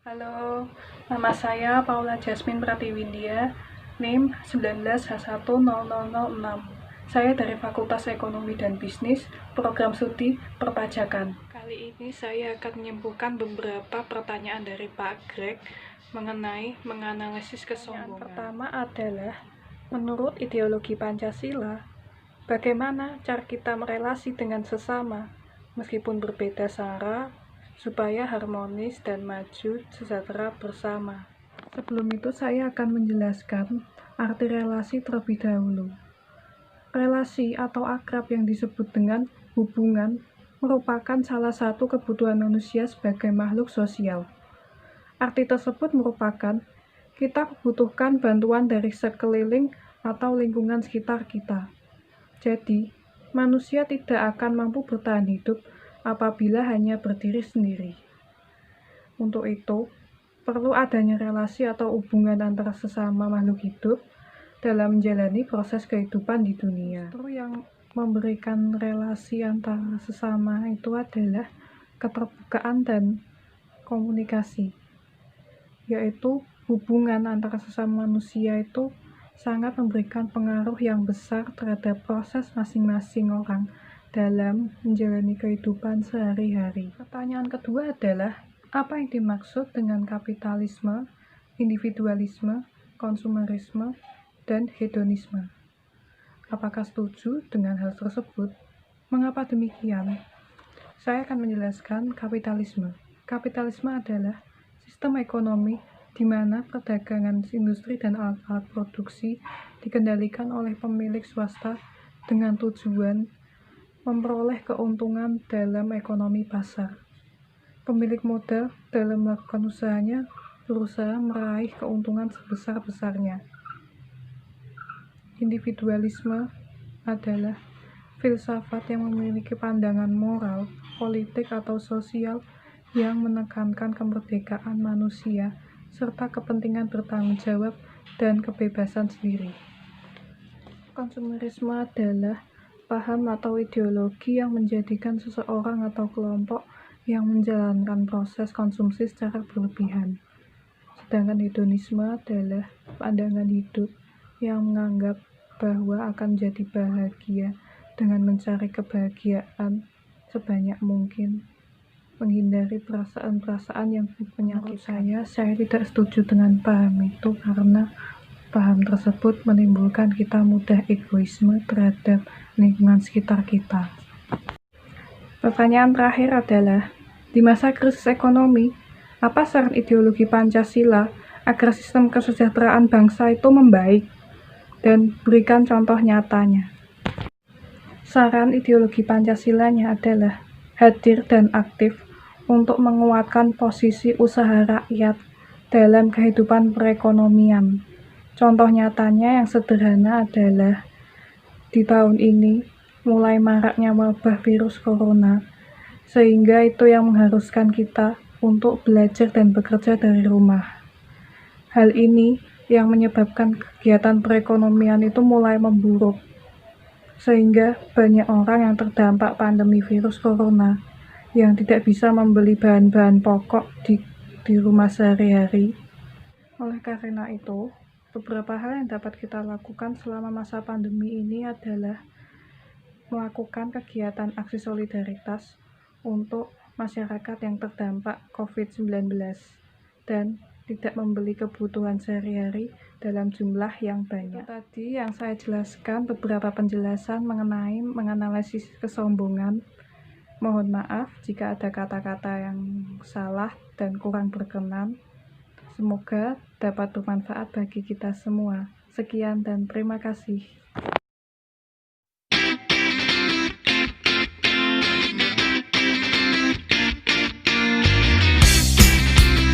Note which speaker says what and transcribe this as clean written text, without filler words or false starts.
Speaker 1: Halo, nama saya Paula Jasmine Pratiwindia, NIM 19H10006. Saya dari Fakultas Ekonomi dan Bisnis, Program Studi Perpajakan. Kali ini saya akan menyimpulkan beberapa pertanyaan dari Pak Greg mengenai menganalisis kesombongan. Yang pertama adalah, menurut ideologi Pancasila, bagaimana cara kita merelasi dengan sesama, meskipun berbeda sara, supaya harmonis dan maju sejahtera bersama. Sebelum itu saya akan menjelaskan arti relasi terlebih dahulu. Relasi atau akrab yang disebut dengan hubungan merupakan salah satu kebutuhan manusia sebagai makhluk sosial. Arti tersebut merupakan kita membutuhkan bantuan dari sekeliling atau lingkungan sekitar kita. Jadi, manusia tidak akan mampu bertahan hidup apabila hanya berdiri sendiri. Untuk itu, perlu adanya relasi atau hubungan antara sesama makhluk hidup dalam menjalani proses kehidupan di dunia. Justru yang memberikan relasi antara sesama itu adalah keterbukaan dan komunikasi, yaitu hubungan antara sesama manusia itu sangat memberikan pengaruh yang besar terhadap proses masing-masing orang dalam menjalani kehidupan sehari-hari. Pertanyaan kedua adalah, apa yang dimaksud dengan kapitalisme, individualisme, konsumerisme, dan hedonisme? Apakah setuju dengan hal tersebut? Mengapa demikian? Saya akan menjelaskan kapitalisme. Kapitalisme adalah sistem ekonomi di mana perdagangan industri dan alat-alat produksi dikendalikan oleh pemilik swasta dengan tujuan memperoleh keuntungan dalam ekonomi pasar. Pemilik modal dalam melakukan usahanya berusaha meraih keuntungan sebesar-besarnya. Individualisme adalah filsafat yang memiliki pandangan moral, politik, atau sosial yang menekankan kemerdekaan manusia serta kepentingan bertanggung jawab dan kebebasan sendiri. Konsumerisme adalah paham atau ideologi yang menjadikan seseorang atau kelompok yang menjalankan proses konsumsi secara berlebihan. Sedangkan hedonisme adalah pandangan hidup yang menganggap bahwa akan jadi bahagia dengan mencari kebahagiaan sebanyak mungkin, menghindari perasaan-perasaan yang menyakitkan. Saya tidak setuju dengan paham itu karena paham tersebut menimbulkan kita mudah egoisme terhadap lingkungan sekitar kita. Pertanyaan terakhir adalah, di masa krisis ekonomi, apa saran ideologi Pancasila agar sistem kesejahteraan bangsa itu membaik? Dan berikan contoh nyatanya. Saran ideologi Pancasilanya adalah hadir dan aktif untuk menguatkan posisi usaha rakyat dalam kehidupan perekonomian. Contoh nyatanya yang sederhana adalah di tahun ini mulai maraknya wabah virus corona, sehingga itu yang mengharuskan kita untuk belajar dan bekerja dari rumah. Hal ini yang menyebabkan kegiatan perekonomian itu mulai memburuk, sehingga banyak orang yang terdampak pandemi virus corona yang tidak bisa membeli bahan-bahan pokok di rumah sehari-hari. Oleh karena itu, beberapa hal yang dapat kita lakukan selama masa pandemi ini adalah melakukan kegiatan aksi solidaritas untuk masyarakat yang terdampak COVID-19 dan tidak membeli kebutuhan sehari-hari dalam jumlah yang banyak. Itu tadi yang saya jelaskan, beberapa penjelasan mengenai menganalisis kesombongan. Mohon maaf jika ada kata-kata yang salah dan kurang berkenan. Semoga dapat bermanfaat bagi kita semua. Sekian dan terima kasih.